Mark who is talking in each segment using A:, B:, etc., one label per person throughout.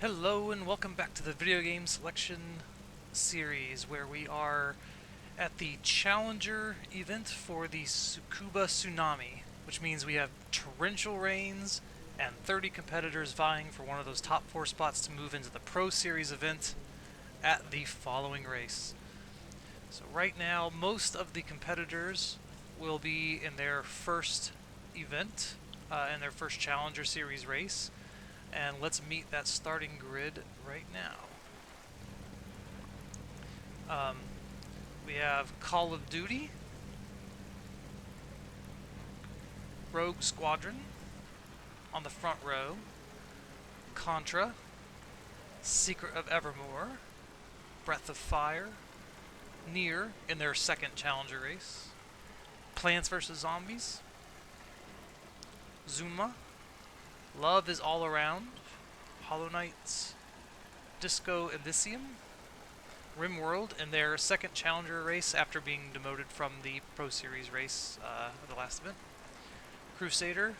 A: Hello and welcome back to the video game selection series where we are at the Challenger event for the Tsukuba Tsunami, which means we have torrential rains and 30 competitors vying for one of those top 4 spots to move into the Pro Series event at the following race. So right now, most of the competitors will be in their first event, in their first Challenger Series race. And let's meet that starting grid right now. We have Call of Duty, Rogue Squadron on the front row, Contra, Secret of Evermore, Breath of Fire, Nier in their second Challenger race, Plants vs. Zombies, Zuma, Love is All Around, Hollow Knight, Disco Elysium, RimWorld in their second Challenger race after being demoted from the Pro Series race of the last event, Crusader,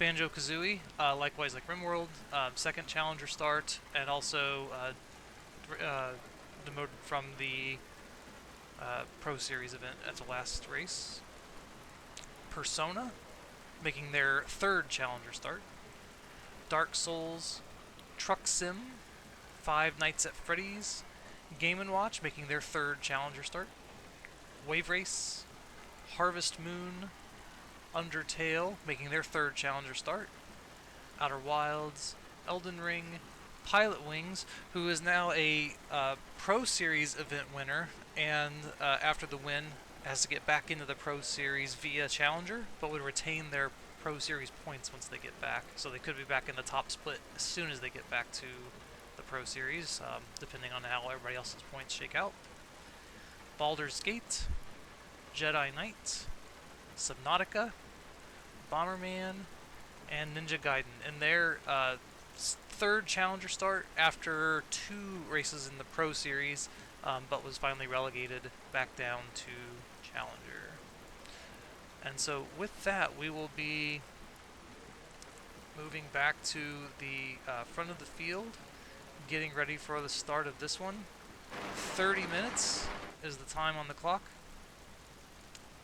A: Banjo-Kazooie, likewise like RimWorld, second Challenger start, and also demoted from the Pro Series event at the last race, Persona, making their third Challenger start, Dark Souls, Truck Sim, Five Nights at Freddy's, Game & Watch making their third Challenger start, Wave Race, Harvest Moon, Undertale making their third Challenger start, Outer Wilds, Elden Ring, Pilot Wings, who is now a Pro Series event winner, and after the win has to get back into the Pro Series via Challenger, but would retain their Pro Series points once they get back, so they could be back in the top split as soon as they get back to the Pro Series, depending on how everybody else's points shake out. Baldur's Gate, Jedi Knight, Subnautica, Bomberman, and Ninja Gaiden in their third Challenger start after 2 races in the Pro Series, but was finally relegated back down to Challenger. And so with that, we will be moving back to the front of the field, getting ready for the start of this one. 30 minutes is the time on the clock,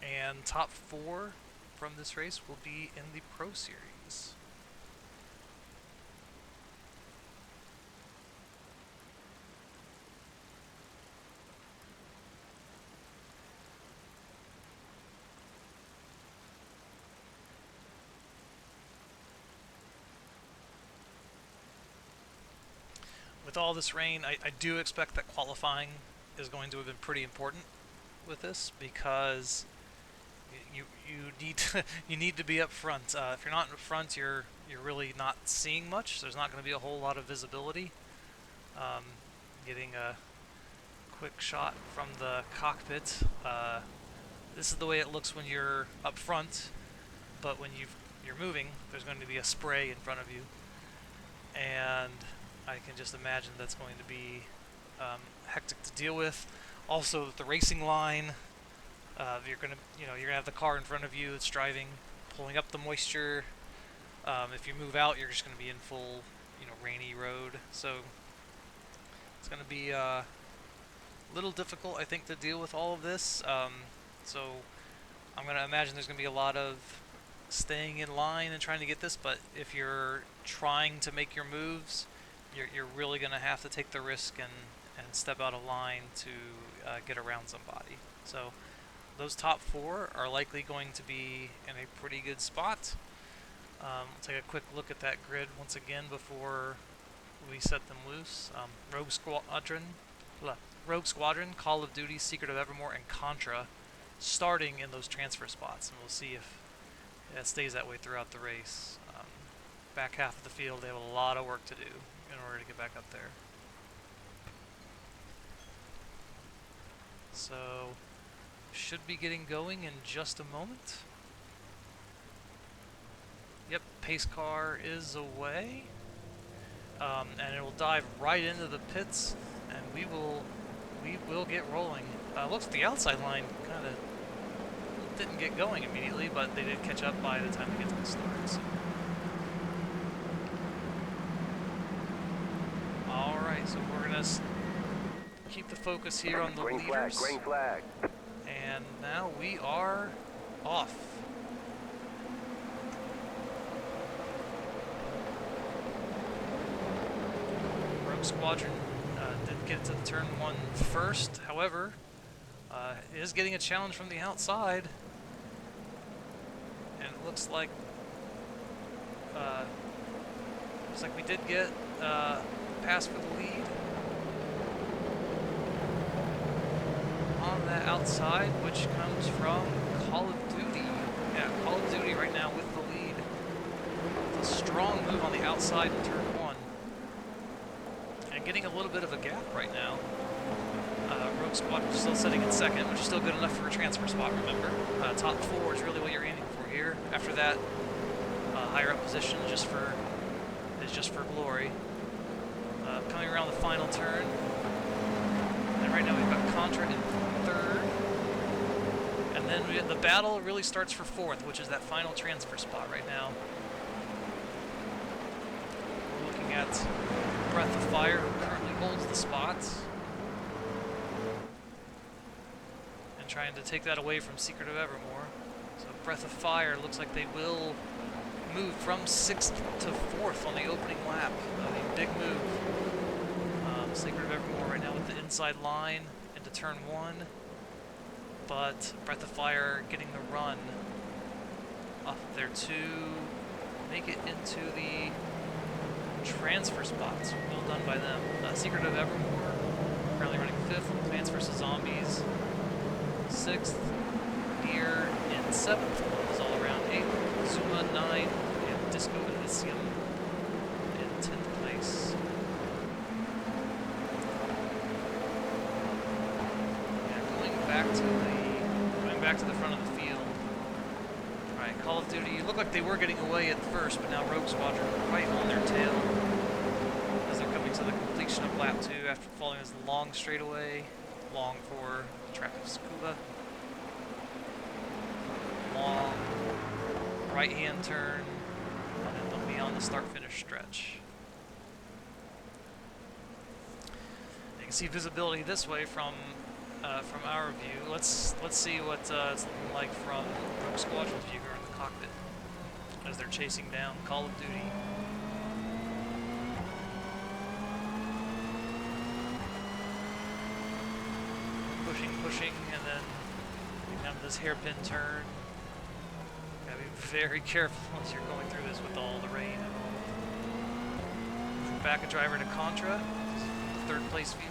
A: and top 4 from this race will be in the Pro Series. With all this rain, I do expect that qualifying is going to have been pretty important with this, because you need to, you need to be up front. If you're not in front, you're really not seeing much. There's not going to be a whole lot of visibility. Getting a quick shot from the cockpit. This is the way it looks when you're up front, but when you're moving, there's going to be a spray in front of you, and I can just imagine that's going to be hectic to deal with. Also, the racing line, you're gonna have the car in front of you that's driving, pulling up the moisture. If you move out, you're just going to be in full, rainy road. So it's going to be a little difficult, I think, to deal with all of this. So I'm going to imagine there's going to be a lot of staying in line and trying to get this. But if you're trying to make your moves, you're really going to have to take the risk and step out of line to get around somebody. So those top 4 are likely going to be in a pretty good spot. We'll take a quick look at that grid once again before we set them loose. Rogue Squadron, Call of Duty, Secret of Evermore, and Contra starting in those transfer spots, and we'll see if it stays that way throughout the race. Back half of the field, they have a lot of work to do in order to get back up there. So, should be getting going in just a moment. Yep, pace car is away. And it will dive right into the pits, and we will get rolling. Looks like the outside line kind of didn't get going immediately, but they did catch up by the time we get to the start. So gonna keep the focus here on the leaders.
B: Green flag.
A: And now we are off. Rogue Squadron did get to turn 1 first, however, is getting a challenge from the outside. And it looks like we did get pass for the lead on that outside, which comes from Call of Duty. Yeah, Call of Duty right now with the lead. It's a strong move on the outside in turn 1. And getting a little bit of a gap right now. Rogue Squad is still sitting in second, which is still good enough for a transfer spot, remember. Top 4 is really what you're aiming for here. After that, higher up position is just for glory. Coming around the final turn. And right now we've got Contra in 3rd. And then the battle really starts for 4th, which is that final transfer spot right now. We're looking at Breath of Fire, who currently holds the spots. And trying to take that away from Secret of Evermore. So Breath of Fire looks like they will move from 6th to 4th on the opening lap. I mean, big move. Secret of Evermore right now with the inside line into turn 1. But Breath of Fire getting the run off of there to make it into the transfer spots. Well done by them. Secret of Evermore currently running 5th. Plants vs. Zombies 6th. Nier in 7th. Love is all around 8th. Zuma 9th. And Disco Elysium in 10th place. Going back to the front of the field. Alright, Call of Duty looked like they were getting away at first, but now Rogue Squadron right on their tail as they're coming to the completion of lap 2 after following this long straightaway. Long for the track of Tsukuba. Long right-hand turn, and then they'll be on the start-finish stretch. You can see visibility this way from our view. Let's see what it's looking like from Rogue Squadron's view here in the cockpit as they're chasing down Call of Duty. Pushing, and then down to this hairpin turn. Gotta be very careful as you're going through this with all the rain and all. Back a driver to Contra, the 3rd place view.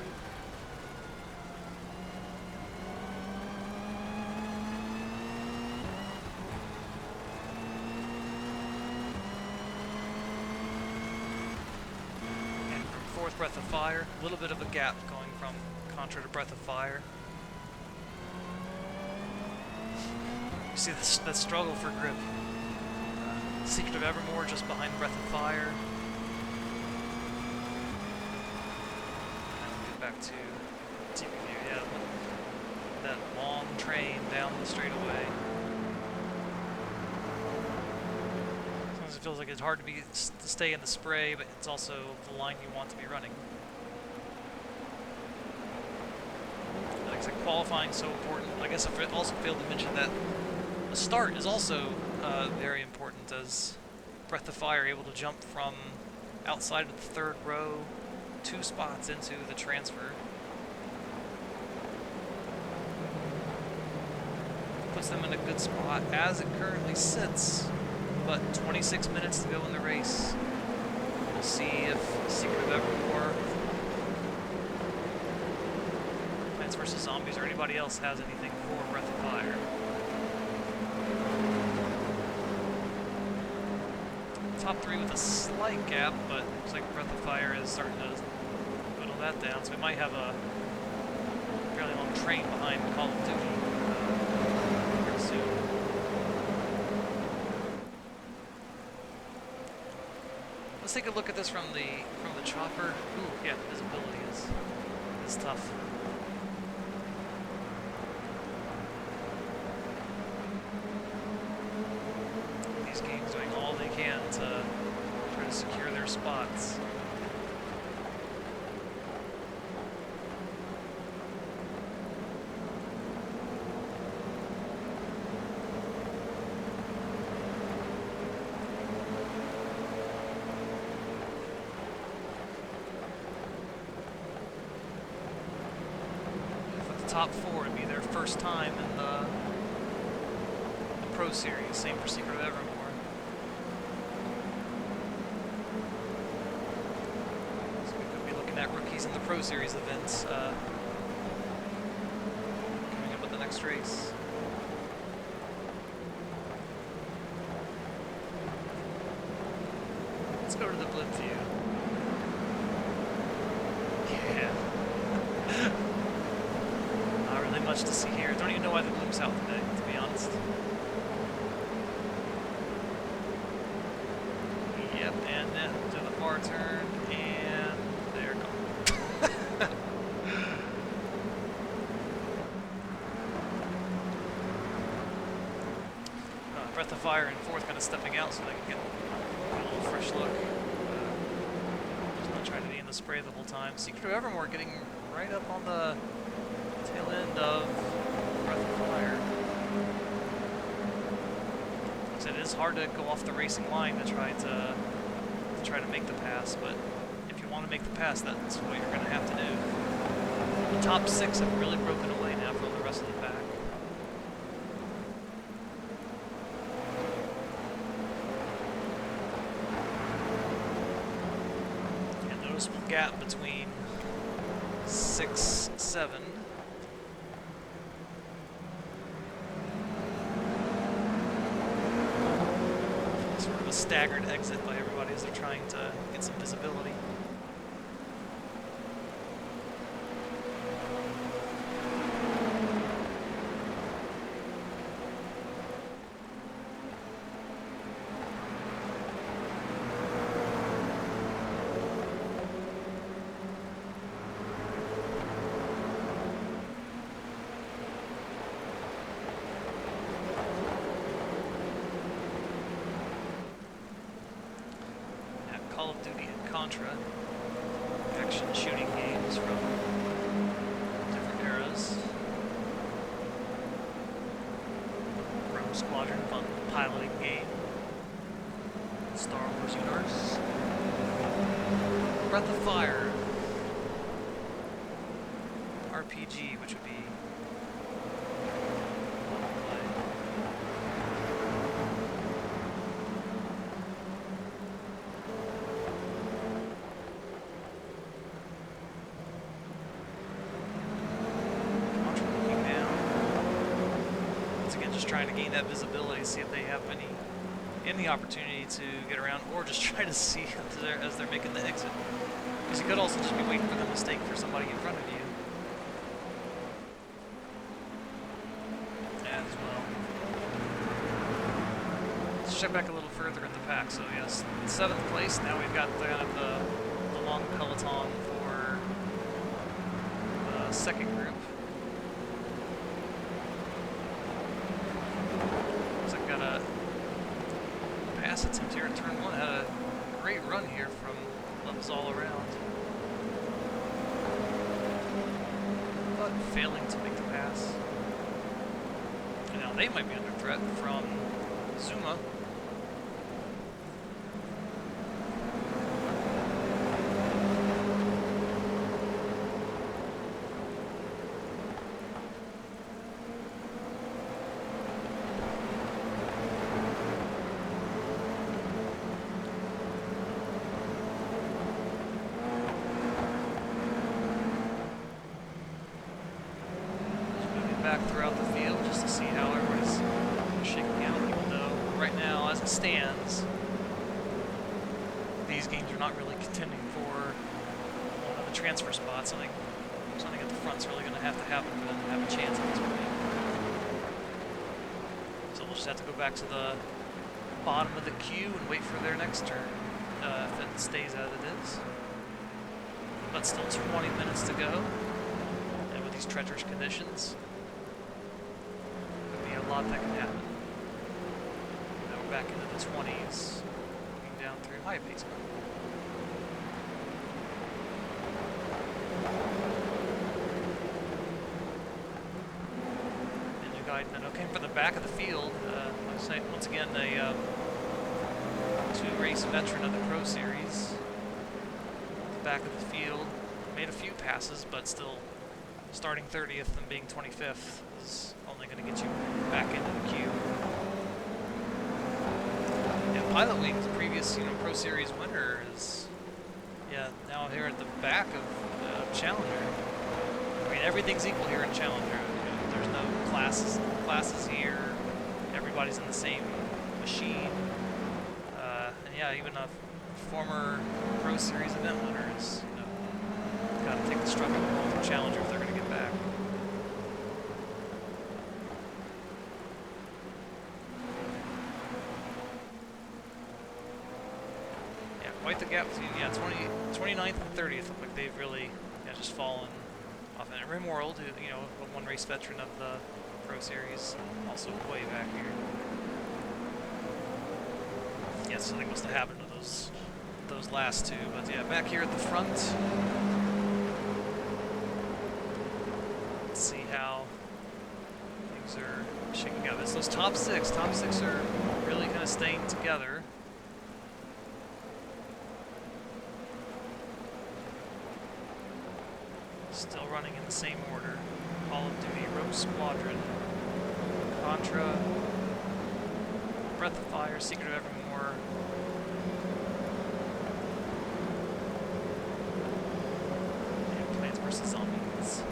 A: Breath of Fire, a little bit of a gap going from Contra to Breath of Fire. You see that struggle for grip. Secret of Evermore just behind Breath of Fire. And we'll get back to TV view. Yeah, that long train down the straightaway. It feels like it's hard to stay in the spray, but it's also the line you want to be running. Like I said, qualifying is so important. I guess I also failed to mention that the start is also very important, as Breath of Fire able to jump from outside of the 3rd row 2 spots into the transfer. Puts them in a good spot as it currently sits. But 26 minutes to go in the race. We'll see if Secret of Evermore, Plants vs. Zombies, or anybody else has anything for Breath of Fire. Top 3 with a slight gap, but looks like Breath of Fire is starting to whittle that down, so we might have a fairly long train behind Call of Duty pretty soon. Let's take a look at this from the chopper. Ooh, yeah, visibility is tough. These games doing all they can to try to secure their spots. top 4. It'd be their first time in the Pro Series. Same for Secret of Evermore. So we could be looking at rookies in the Pro Series events coming up with the next race. Let's go to the blimp view. Yeah. Not really much to see here. Don't even know why the blimp's out today, to be honest. Yep, and then to the far turn, and they're gone. Breath of Fire in 4th, kind of stepping out so they can get a little fresh look. Just not trying to be in the spray the whole time. Secret of Evermore getting right up on the tail end of Breath of Fire. Like I said, it is hard to go off the racing line to try to make the pass, but if you want to make the pass, that's what you're going to have to do. The top 6 have really broken away now from the rest of the pack. And noticeable gap between 6, 7. Sort of a staggered exit by everybody as they're trying to get some visibility. Call of Duty and Contra, action shooting games from different eras. Rogue Squadron, fun piloting game. Star Wars universe. Breath of Fire, RPG, which would be trying to gain that visibility, see if they have any opportunity to get around, or just try to see as they're making the exit. Because you could also just be waiting for the mistake for somebody in front of you. As well. Let's check back a little further in the pack. So yes, 7th place. Now we've got kind of the long peloton for the second group. Attempt here in turn 1 had a great run here from Love's All Around, but failing to make the pass. And now they might be under threat from Zuma. Back throughout the field just to see how everybody's shaking out, even though right now, as it stands, these games are not really contending for one of the transfer spots. I think something at the front's really going to have to happen for them to have a chance at this point. So we'll just have to go back to the bottom of the queue and wait for their next turn, if it stays as it is. But still 20 minutes to go, and with these treacherous conditions, a lot that can happen. Now we're back into the 20s, looking down through high pace mode. Ninja Gaiden, and okay, from the back of the field, once again, a 2-race veteran of the Pro Series. The back of the field, made a few passes, but still starting 30th and being 25th is only going to get you back into the queue. Yeah, Pilot Wings, previous Pro Series winner, is now here at the back of Challenger. I mean, everything's equal here in Challenger. There's no classes here. Everybody's in the same machine. And yeah, even a former Pro Series event winner is, got to take the struggle home from Challenger if they're going to get back. Yeah, quite the gap between 29th and 30th. Look like they've really just fallen off. And Rimworld, a one race veteran of the Pro Series, also way back here. Yeah, something must have happened to those last two, but yeah, back here at the front. Let's see how things are shaking out. It's those top six are really kind of staying together. Still running in the same order. Call of Duty, Rogue Squadron, Contra, Breath of Fire, Secret of Evermore. And Plants vs. Zombies.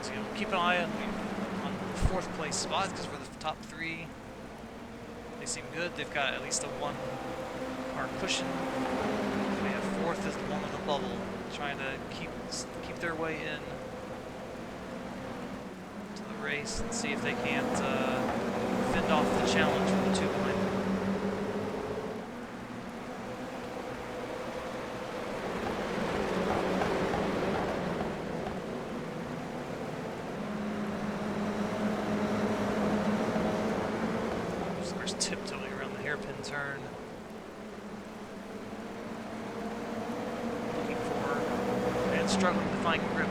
A: So keep an eye on the fourth place spots, because for the top three, they seem good. They've got at least a 1 mark cushion. We have fourth is the one with the bubble, trying to keep their way in to the race and see if they can't fend off the challenge from the two behind them. There's tiptoeing around the hairpin turn. Struggling to find grip.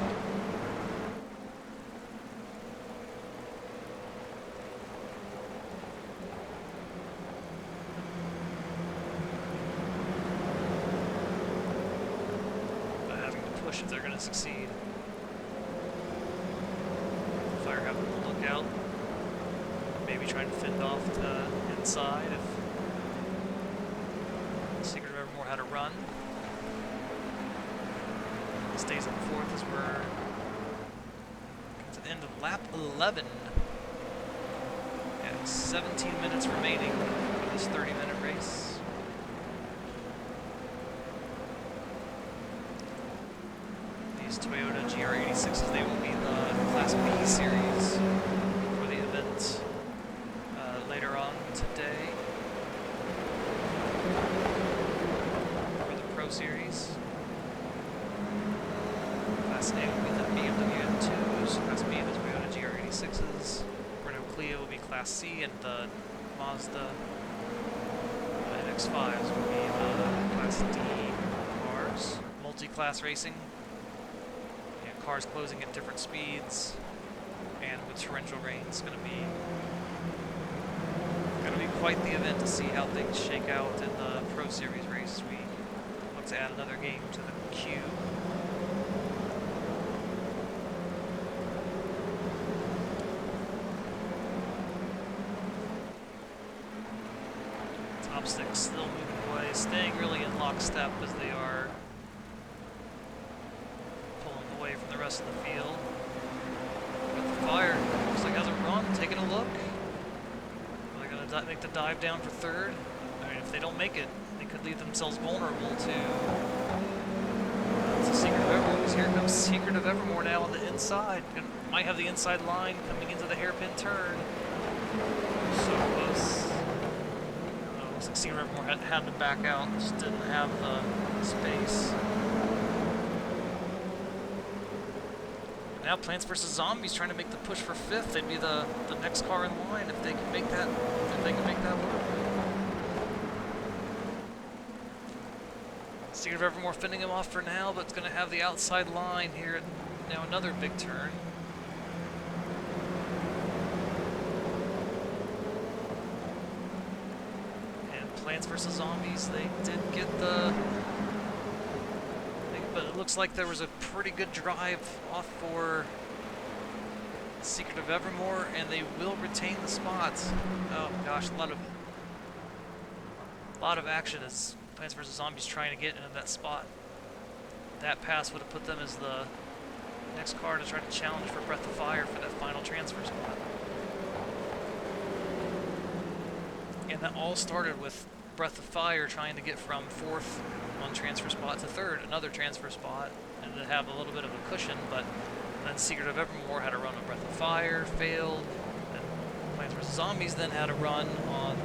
A: But having to push if they're going to succeed. Fire having to look out. Maybe trying to fend off the inside if Secret of Evermore had a run. Stays on fourth as we're to the end of lap 11. Yeah, 17 minutes remaining for this 30-minute race. These Toyota GR86s, they will be the Class B series for the event later on today for the Pro Series. Class A will be the BMW M2s, Class B the Toyota GR86s, Renault Clio will be Class C, and the Mazda NX-5s will be the Class D cars. Multi-class racing, cars closing at different speeds, and with torrential rain, it's going to be quite the event to see how things shake out in the Pro Series race. We look to add another game to the queue. Top six still moving away, staying really in lockstep as they are pulling away from the rest of the field. But the Fire looks like has a run, taking a look. Are they going to make the dive down for third? I mean, if they don't make it, they could leave themselves vulnerable to Secret of Evermore, because here comes Secret of Evermore now on the inside. Might have the inside line coming into the hairpin turn. So close. Looks like Secret of Evermore had to back out, just didn't have the space. Now Plants vs. Zombies trying to make the push for fifth. They'd be the next car in line if they can make that work. Secret of Evermore fending him off for now, but it's going to have the outside line here at now another big turn. And Plants vs. Zombies, they did get the looks like there was a pretty good drive off for Secret of Evermore, and they will retain the spots. Oh gosh, a lot of action as Plants vs. Zombies trying to get into that spot. That pass would have put them as the next car to try to challenge for Breath of Fire for that final transfer spot. And that all started with Breath of Fire trying to get from 4th on transfer spot to 3rd, another transfer spot, and to have a little bit of a cushion, but then Secret of Evermore had a run on Breath of Fire, failed, and Plants vs. Zombies then had a run on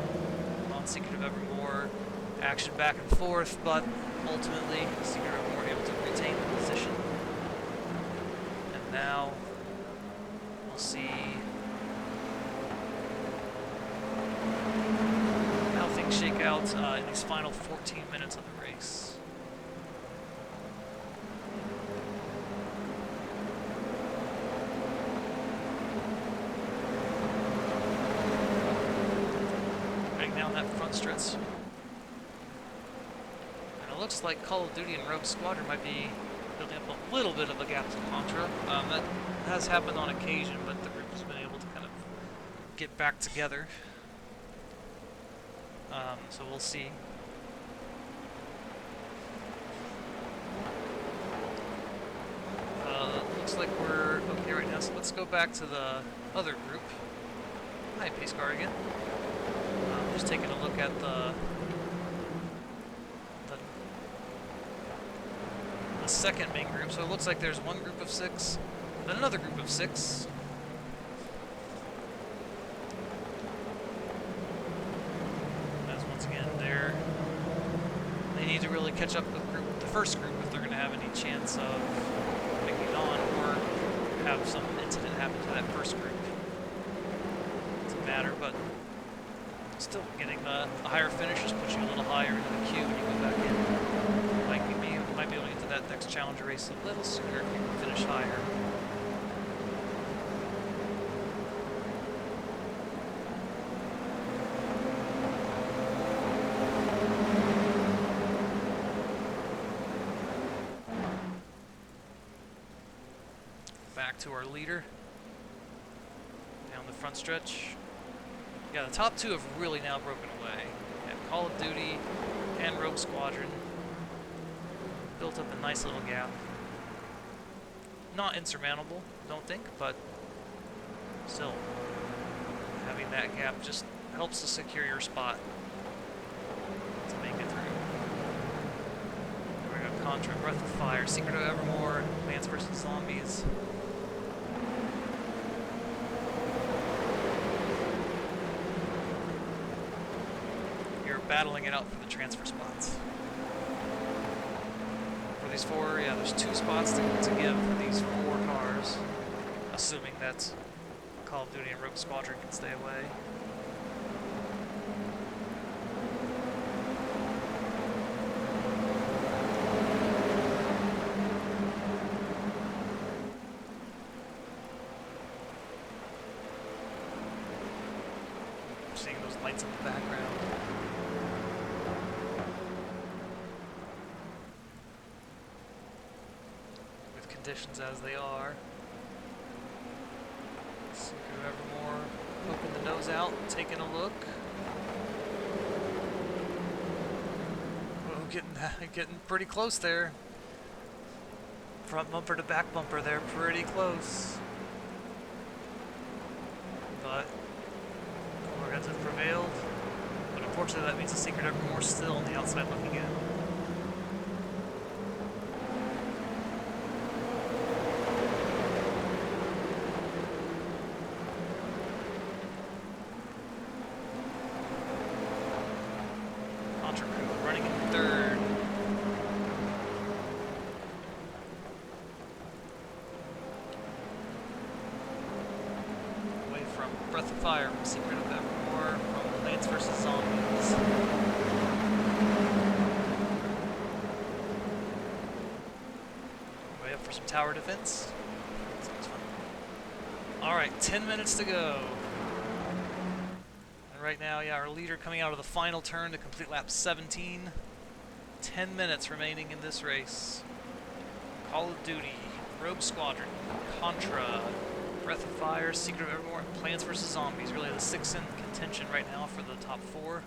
A: Secret of Evermore, action back and forth, but ultimately Secret of Evermore able to retain the position. And now we'll see how things shake out in these final 14 minutes of the race. Right down that front stretch. And it looks like Call of Duty and Rogue Squadron might be building up a little bit of a gap to Contra. That has happened on occasion, but the group has been able to kind of get back together. So we'll see. Looks like we're okay right now, so let's go back to the other group. Hi, Pace Car again. Just taking a look at the second main group. So it looks like there's one group of 6, then another group of 6. As once again, they need to really catch up with the first group if they're going to have any chance of making it on, or have some incident happen to that first group. Doesn't matter, but still getting a higher finish just puts you a little higher into the queue when you go back in. Might be able to get to that next challenger race a little sooner if you can finish higher. Back to our leader. Down the front stretch. Yeah, the top 2 have really now broken away. Yeah, Call of Duty and Rogue Squadron built up a nice little gap. Not insurmountable, don't think, but still, having that gap just helps to secure your spot to make it through. There we go, Contra, Breath of Fire, Secret of Evermore, Plants vs. Zombies. You're battling it out for the transfer spots. These 4, yeah, there's 2 spots to give for these 4 cars, assuming that Call of Duty and Rogue Squadron can stay away. I'm seeing those lights in the background. Conditions as they are. Secret of Evermore poking the nose out, taking a look. Oh, getting pretty close there. Front bumper to back bumper there, pretty close. But Overheads have prevailed. But unfortunately that means the Secret of Evermore still on the outside looking in. Running in 3rd. Away from Breath of Fire, from Secret of Evermore, from Plants vs. Zombies. Way up for some tower defense. Sounds fun. Alright, 10 minutes to go. Right now, yeah, our leader coming out of the final turn to complete lap 17. 10 minutes remaining in this race. Call of Duty, Rogue Squadron, Contra, Breath of Fire, Secret of Evermore, and Plants vs. Zombies. Really the six in contention right now for the top 4.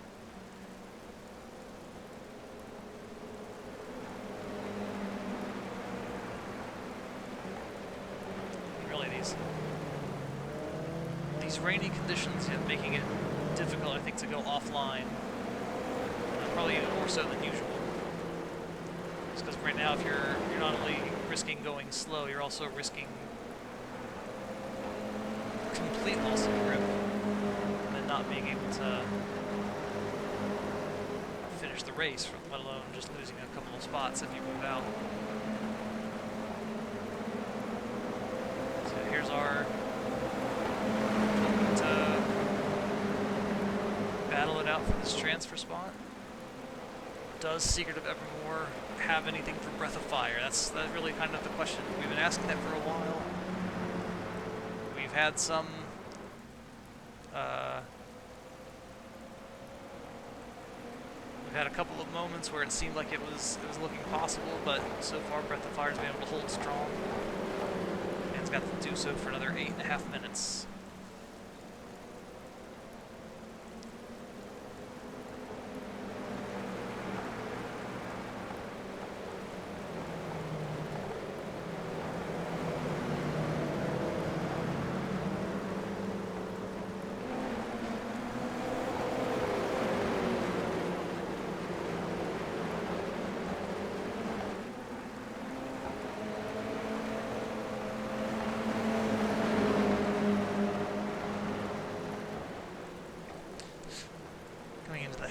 A: Really these rainy conditions making it difficult, I think, to go offline. Probably even more so than usual. Just because right now, if you're not only risking going slow, you're also risking complete loss of grip and not being able to finish the race, let alone just losing a couple of spots if you move out. So here's our to battle it out for this transfer spot. Does Secret of Evermore have anything for Breath of Fire? That's really kind of the question. We've been asking that for a while. We've had some we've had a couple of moments where it seemed like it was looking possible, but so far Breath of Fire's been able to hold strong. And it's got to do so for another 8.5 minutes.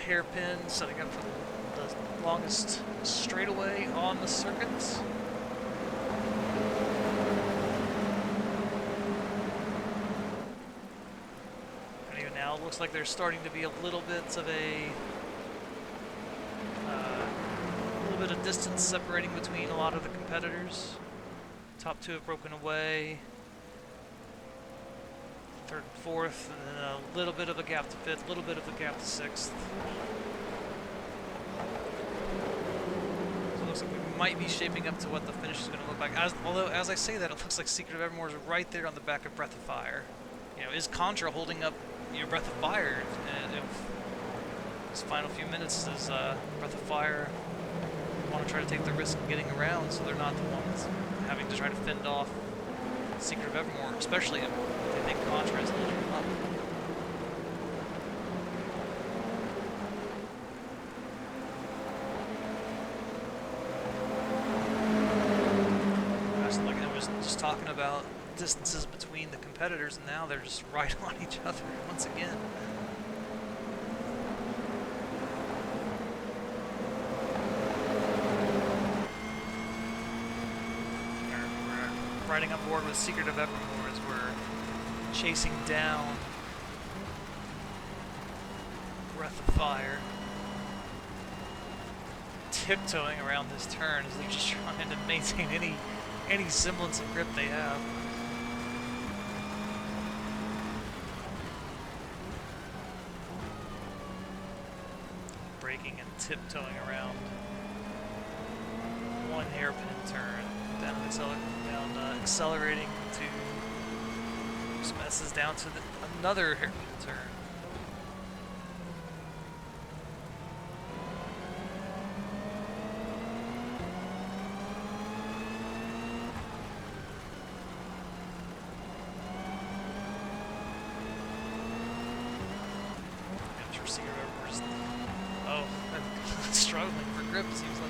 A: Hairpin, setting up for the longest straightaway on the circuit. And even now, it looks like there's starting to be a little bit of distance separating between a lot of the competitors. Top 2 have broken away. 3rd and 4th, and then a little bit of a gap to 5th, a little bit of a gap to 6th. So it looks like we might be shaping up to what the finish is going to look like. Although, as I say that, it looks like Secret of Evermore is right there on the back of Breath of Fire. You know, is Contra holding up your Breath of Fire? And if this final few minutes does Breath of Fire want to try to take the risk of getting around so they're not the ones having to try to fend off Secret of Evermore, especially if they think Contra is holding them up. Like I was just talking about distances between the competitors, and now they're just right on each other once again. Riding on board with Secret of Evermore as we're chasing down Breath of Fire, tiptoeing around this turn as they're just trying to maintain any semblance of grip they have. Braking and tiptoeing around one hairpin turn, then accelerating to some S's down to another hairpin turn. I'm sure Secret Evermore's struggling for grip, it seems like.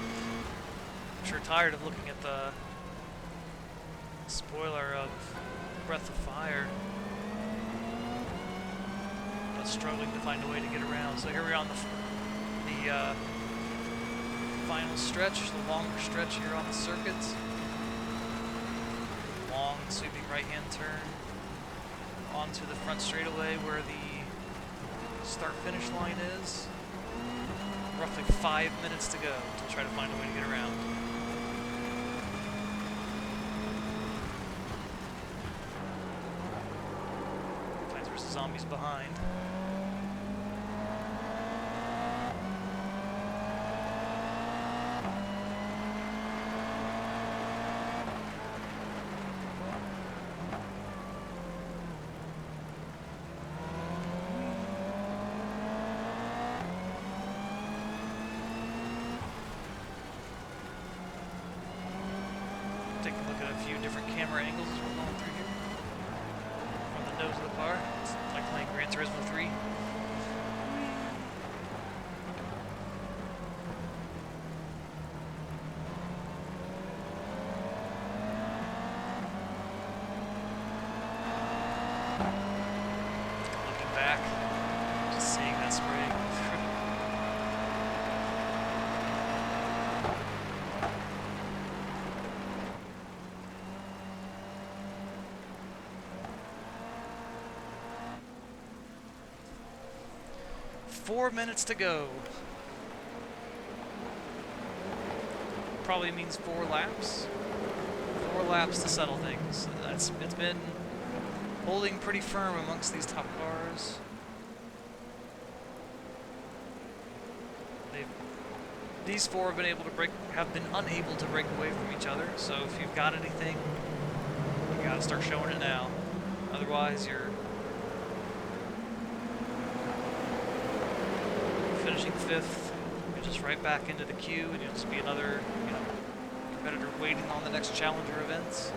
A: I'm sure tired of looking at the spoiler of Breath of Fire, but struggling to find a way to get around. So here we are on the final stretch, the longer stretch here on the circuit. Long sweeping right-hand turn onto the front straightaway where the start-finish line is. Roughly 5 minutes to go to try to find a way to get around. Zombies behind. Take a look at a few different camera angles as we're going through here. From the nose of the car. It's like playing Gran Turismo 3. Looking back, just seeing that spray. 4 minutes to go. Probably means 4 laps. 4 laps to settle things. It's been holding pretty firm amongst these top cars. These 4 have been unable to break away from each other. So if you've got anything, you gotta start showing it now. Otherwise, you're finishing 5th. You're just right back into the queue, and you'll just be another, competitor waiting on the next challenger events.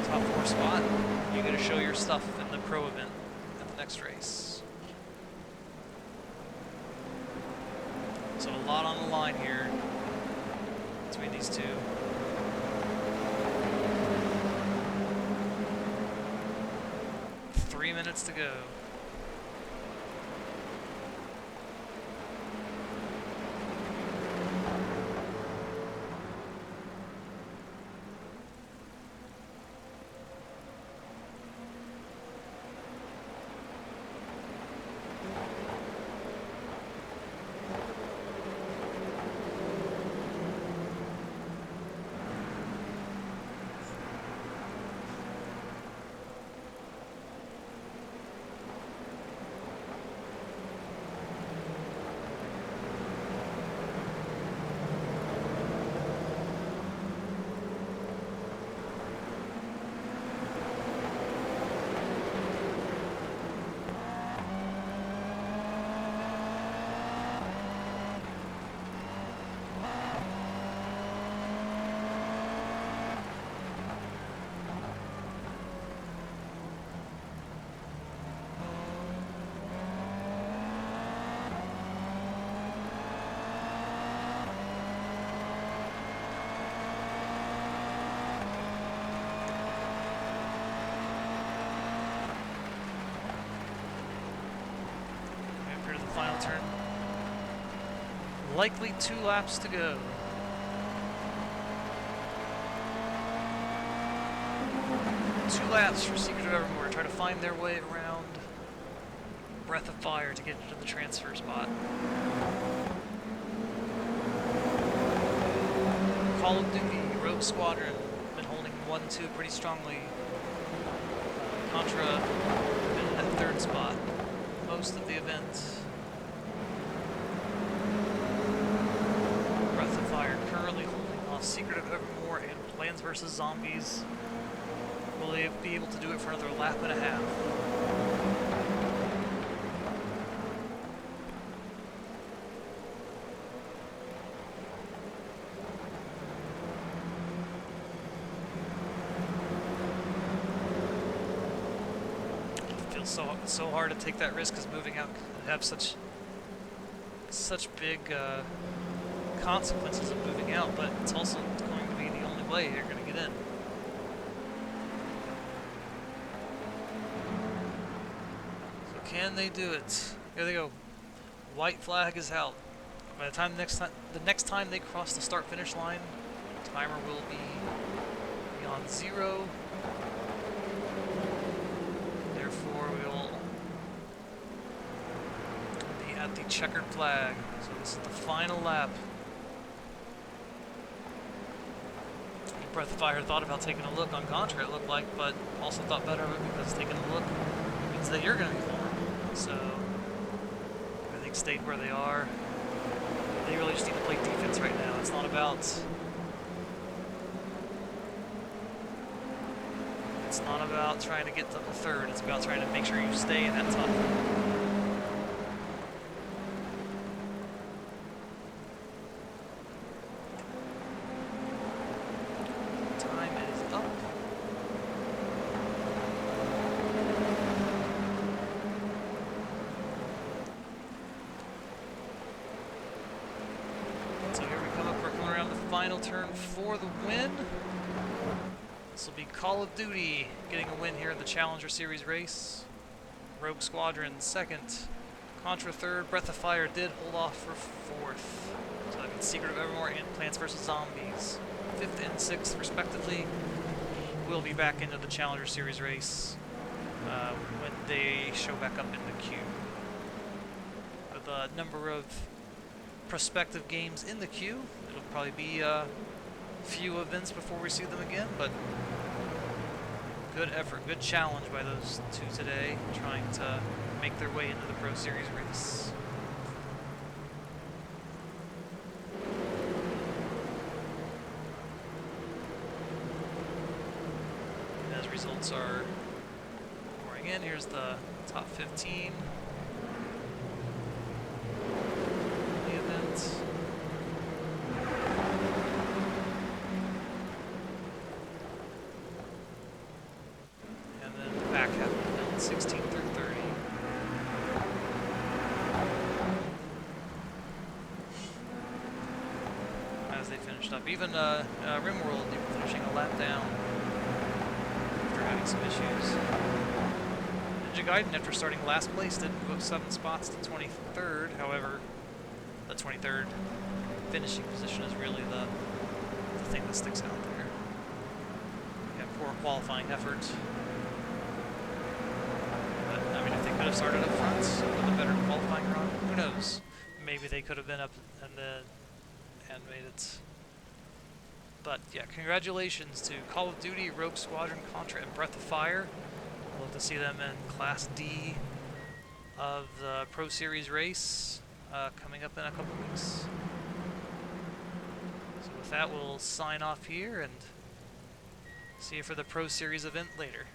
A: Top 4 spot. You gotta show your stuff in the pro event at the next race. So a lot on the line here between these two. Three minutes to go. Final turn. Likely 2 laps to go. Two laps for Secret of Evermore. Try to find their way around Breath of Fire to get into the transfer spot. Call of Duty, Rogue Squadron, been holding 1-2 pretty strongly. Contra in that 3rd spot most of the event. Breath of Fire currently holding off Secret of Evermore and Plants vs. Zombies. Will they be able to do it for another lap and a half? It feels so hard to take that risk, because moving out can have such big consequences of moving out, but it's also going to be the only way you're going to get in. So can they do it? Here they go. White flag is out. By the time the next time they cross the start-finish line, the timer will be beyond 0. Therefore, we will be at the checkered flag. So this is the final lap. Breath of Fire thought about taking a look on Contra, it looked like, but also thought better of it because taking a look means that you're going to be formed. So I think stayed where they are. They really just need to play defense right now. It's not about trying to get to the 3rd. It's about trying to make sure you stay in that top. final turn for the win. This will be Call of Duty getting a win here in the Challenger Series race. Rogue Squadron second. Contra third. Breath of Fire did hold off for fourth. So that means Secret of Evermore and Plants vs. Zombies. Fifth and sixth, respectively, will be back into the Challenger Series race when they show back up in the queue. With a number of prospective games in the queue, it'll probably be a few events before we see them again, but good effort, good challenge by those two today, trying to make their way into the Pro Series race. As results are pouring in, here's the top 15. The event. And then the back half of the event, 16 through 30. As they finished up. Even RimWorld finishing a lap down after having some issues. Ninja Gaiden, after starting last place, did move up 7 spots to 23rd. However, the 23rd finishing position is really the thing that sticks out there. Yeah, poor qualifying effort. But, I mean, if they could have started up front with a better qualifying run, who knows? Maybe they could have been up and made it. But yeah, congratulations to Call of Duty, Rogue Squadron, Contra, and Breath of Fire. We'll have to see them in Class D of the Pro Series race coming up in a couple weeks. So with that, we'll sign off here and see you for the Pro Series event later.